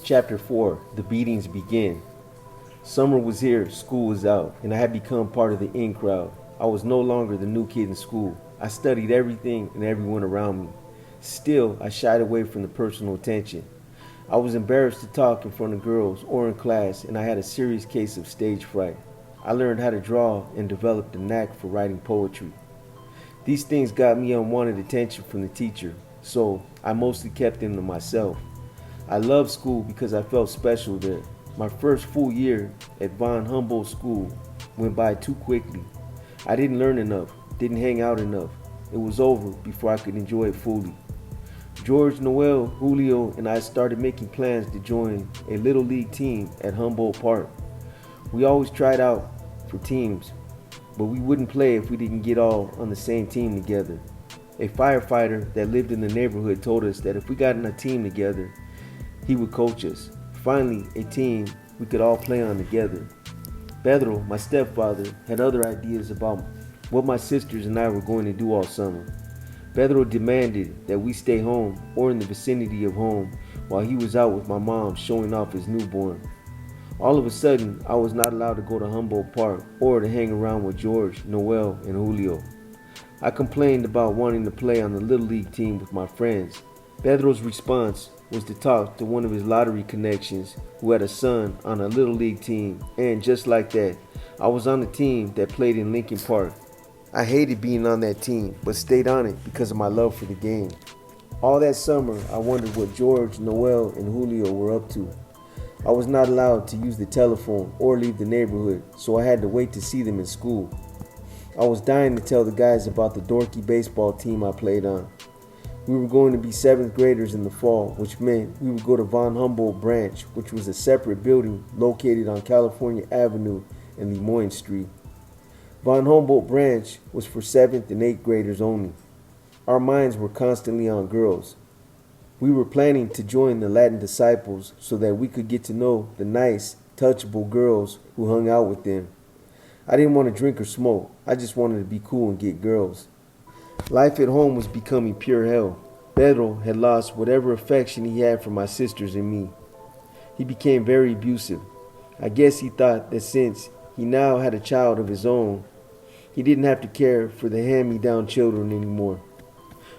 Chapter 4 The Beatings Begin. Summer was here, school was out, and I had become part of the in crowd. I was no longer the new kid in school. I studied everything and everyone around me. Still, I shied away from the personal attention. I was embarrassed to talk in front of girls or in class, and I had a serious case of stage fright. I learned how to draw and developed a knack for writing poetry. These things got me unwanted attention from the teacher, so I mostly kept them to myself. I loved school because I felt special there. My first full year at Von Humboldt School went by too quickly. I didn't learn enough, didn't hang out enough. It was over before I could enjoy it fully. George, Noel, Julio, and I started making plans to join a little league team at Humboldt Park. We always tried out for teams, but we wouldn't play if we didn't get all on the same team together. A firefighter that lived in the neighborhood told us that if we got in a team together, he would coach us. Finally, a team we could all play on together. Pedro, my stepfather, had other ideas about what my sisters and I were going to do all summer. Pedro demanded that we stay home or in the vicinity of home while he was out with my mom showing off his newborn. All of a sudden, I was not allowed to go to Humboldt Park or to hang around with George, Noel, and Julio. I complained about wanting to play on the Little League team with my friends. Pedro's response was to talk to one of his lottery connections who had a son on a Little League team, and just like that, I was on the team that played in Lincoln Park. I hated being on that team, but stayed on it because of my love for the game. All that summer, I wondered what George, Noel, and Julio were up to. I was not allowed to use the telephone or leave the neighborhood, so I had to wait to see them in school. I was dying to tell the guys about the dorky baseball team I played on. We were going to be 7th graders in the fall, which meant we would go to Von Humboldt Branch, which was a separate building located on California Avenue and Lemoyne Street. Von Humboldt Branch was for 7th and 8th graders only. Our minds were constantly on girls. We were planning to join the Latin Disciples so that we could get to know the nice, touchable girls who hung out with them. I didn't want to drink or smoke. I just wanted to be cool and get girls. Life at home was becoming pure hell. Pedro had lost whatever affection he had for my sisters and me. He became very abusive. I guess he thought that since he now had a child of his own, he didn't have to care for the hand-me-down children anymore.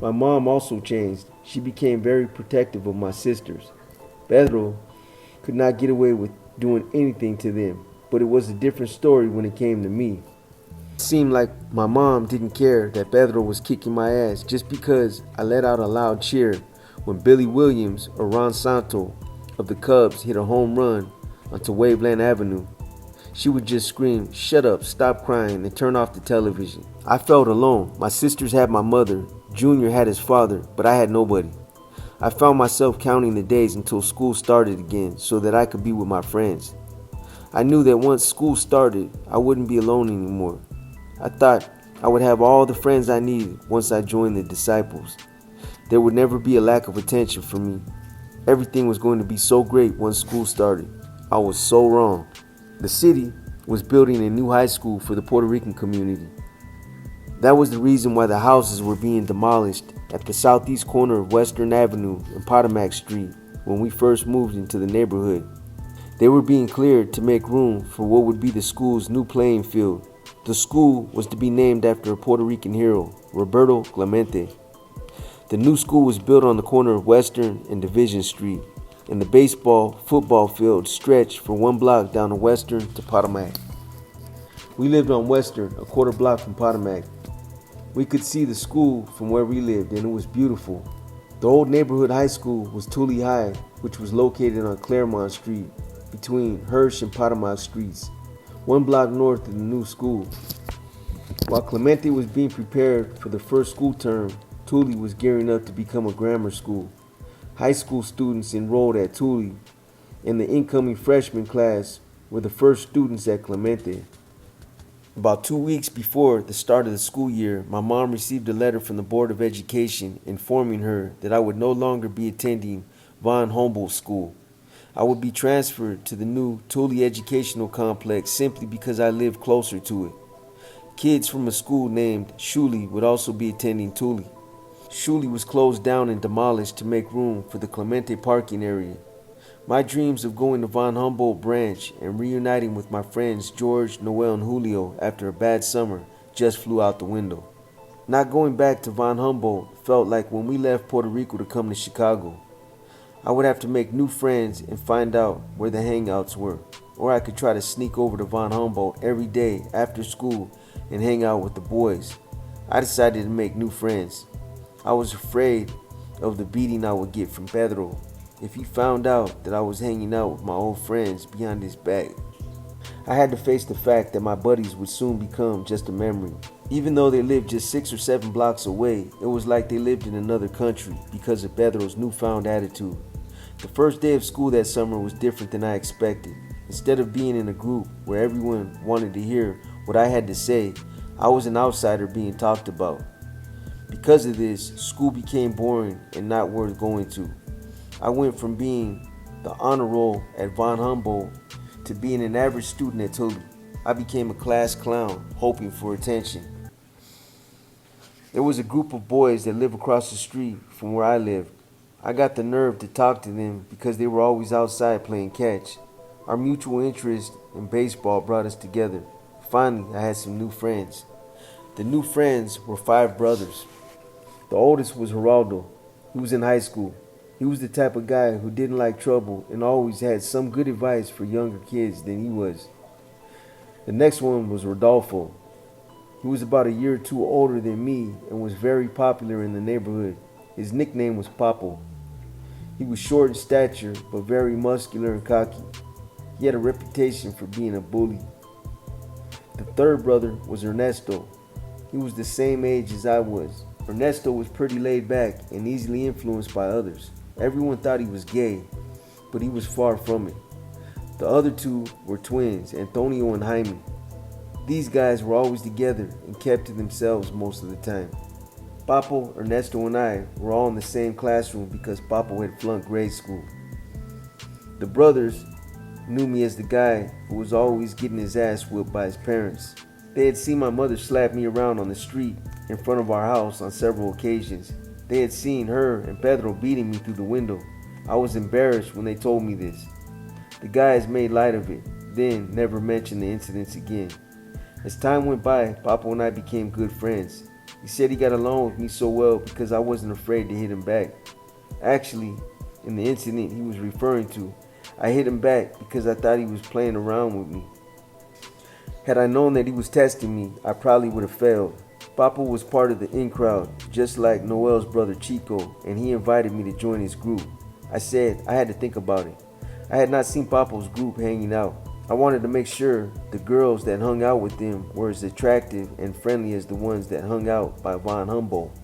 My mom also changed. She became very protective of my sisters. Pedro could not get away with doing anything to them, but it was a different story when it came to me. It seemed like my mom didn't care that Pedro was kicking my ass just because I let out a loud cheer when Billy Williams or Ron Santo of the Cubs hit a home run onto Waveland Avenue. She would just scream, "Shut up, stop crying," and turn off the television. I felt alone. My sisters had my mother, Junior had his father, but I had nobody. I found myself counting the days until school started again so that I could be with my friends. I knew that once school started, I wouldn't be alone anymore. I thought I would have all the friends I needed once I joined the Disciples. There would never be a lack of attention for me. Everything was going to be so great once school started. I was so wrong. The city was building a new high school for the Puerto Rican community. That was the reason why the houses were being demolished at the southeast corner of Western Avenue and Potomac Street when we first moved into the neighborhood. They were being cleared to make room for what would be the school's new playing field. The school was to be named after a Puerto Rican hero, Roberto Clemente. The new school was built on the corner of Western and Division Street, and the football field stretched for 1 block down to Western to Potomac. We lived on Western, a quarter block from Potomac. We could see the school from where we lived, and it was beautiful. The old neighborhood high school was Tully High, which was located on Claremont Street, between Hirsch and Potomac Streets, 1 block north of the new school. While Clemente was being prepared for the first school term, Tully was gearing up to become a grammar school. High school students enrolled at Tully, and the incoming freshman class were the first students at Clemente. About 2 weeks before the start of the school year, my mom received a letter from the Board of Education informing her that I would no longer be attending Von Humboldt School. I would be transferred to the new Tully Educational Complex simply because I lived closer to it. Kids from a school named Shuley would also be attending Tully. Shuley was closed down and demolished to make room for the Clemente parking area. My dreams of going to Von Humboldt branch and reuniting with my friends George, Noel, and Julio after a bad summer just flew out the window. Not going back to Von Humboldt felt like when we left Puerto Rico to come to Chicago. I would have to make new friends and find out where the hangouts were. Or I could try to sneak over to Von Humboldt every day after school and hang out with the boys. I decided to make new friends. I was afraid of the beating I would get from Pedro if he found out that I was hanging out with my old friends behind his back. I had to face the fact that my buddies would soon become just a memory. Even though they lived just 6 or 7 blocks away, it was like they lived in another country because of Pedro's newfound attitude. The first day of school that summer was different than I expected. Instead of being in a group where everyone wanted to hear what I had to say, I was an outsider being talked about. Because of this, school became boring and not worth going to. I went from being the honor roll at Von Humboldt to being an average student at Tully. I became a class clown, hoping for attention. There was a group of boys that lived across the street from where I lived. I got the nerve to talk to them because they were always outside playing catch. Our mutual interest in baseball brought us together. Finally, I had some new friends. The new friends were 5 brothers. The oldest was Geraldo. He was in high school. He was the type of guy who didn't like trouble and always had some good advice for younger kids than he was. The next one was Rodolfo. He was about a year or two older than me and was very popular in the neighborhood. His nickname was Papo. He was short in stature but very muscular and cocky. He had a reputation for being a bully. The third brother was Ernesto. He was the same age as I was. Ernesto was pretty laid back and easily influenced by others. Everyone thought he was gay, but he was far from it. The other 2 were twins, Antonio and Jaime. These guys were always together and kept to themselves most of the time. Papo, Ernesto, and I were all in the same classroom because Papo had flunked grade school. The brothers knew me as the guy who was always getting his ass whipped by his parents. They had seen my mother slap me around on the street in front of our house on several occasions. They had seen her and Pedro beating me through the window. I was embarrassed when they told me this. The guys made light of it, then never mentioned the incidents again. As time went by, Papo and I became good friends. He said he got along with me so well because I wasn't afraid to hit him back. Actually, in the incident he was referring to, I hit him back because I thought he was playing around with me. Had I known that he was testing me, I probably would have failed. Papo was part of the in crowd, just like Noel's brother Chico, and he invited me to join his group. I said I had to think about it. I had not seen Papo's group hanging out. I wanted to make sure the girls that hung out with them were as attractive and friendly as the ones that hung out by Von Humboldt.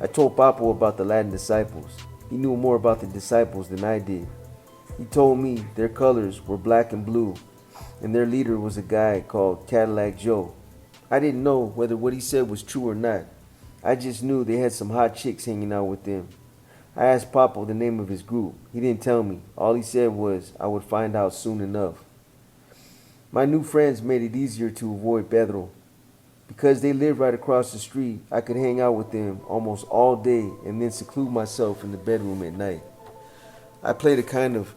I told Papo about the Latin disciples. He knew more about the disciples than I did. He told me their colors were black and blue, and their leader was a guy called Cadillac Joe. I didn't know whether what he said was true or not. I just knew they had some hot chicks hanging out with them. I asked Papo the name of his group. He didn't tell me. All he said was I would find out soon enough. My new friends made it easier to avoid Pedro. Because they lived right across the street, I could hang out with them almost all day and then seclude myself in the bedroom at night. I played a kind of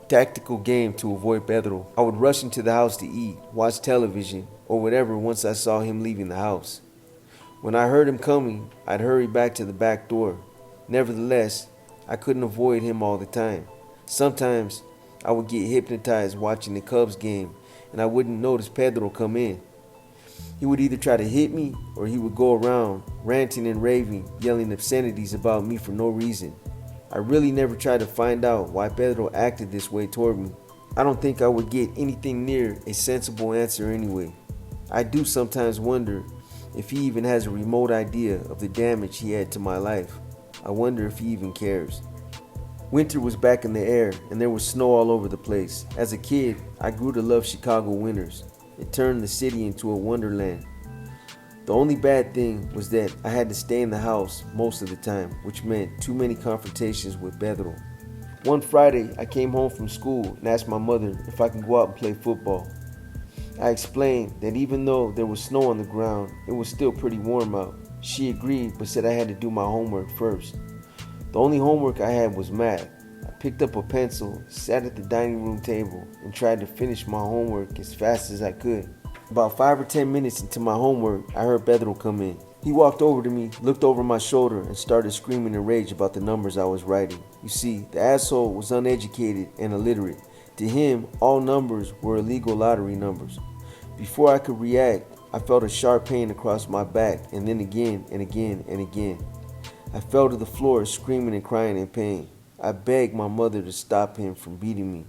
tactical game to avoid Pedro. I would rush into the house to eat, watch television, or whatever once I saw him leaving the house. When I heard him coming, I'd hurry back to the back door. Nevertheless, I couldn't avoid him all the time. Sometimes I would get hypnotized watching the Cubs game and I wouldn't notice Pedro come in. He would either try to hit me or he would go around ranting and raving, yelling obscenities about me for no reason. I really never tried to find out why Pedro acted this way toward me. I don't think I would get anything near a sensible answer anyway. I do sometimes wonder if he even has a remote idea of the damage he had to my life. I wonder if he even cares. Winter was back in the air and there was snow all over the place. As a kid, I grew to love Chicago winters. It turned the city into a wonderland. The only bad thing was that I had to stay in the house most of the time, which meant too many confrontations with Pedro. One Friday, I came home from school and asked my mother if I could go out and play football. I explained that even though there was snow on the ground, it was still pretty warm out. She agreed, but said I had to do my homework first. The only homework I had was math. picked up a pencil, sat at the dining room table, and tried to finish my homework as fast as I could. About 5 or 10 minutes into my homework, I heard Pedro come in. He walked over to me, looked over my shoulder, and started screaming in rage about the numbers I was writing. You see, the asshole was uneducated and illiterate. To him, all numbers were illegal lottery numbers. Before I could react, I felt a sharp pain across my back, and then again and again and again. I fell to the floor screaming and crying in pain. I begged my mother to stop him from beating me.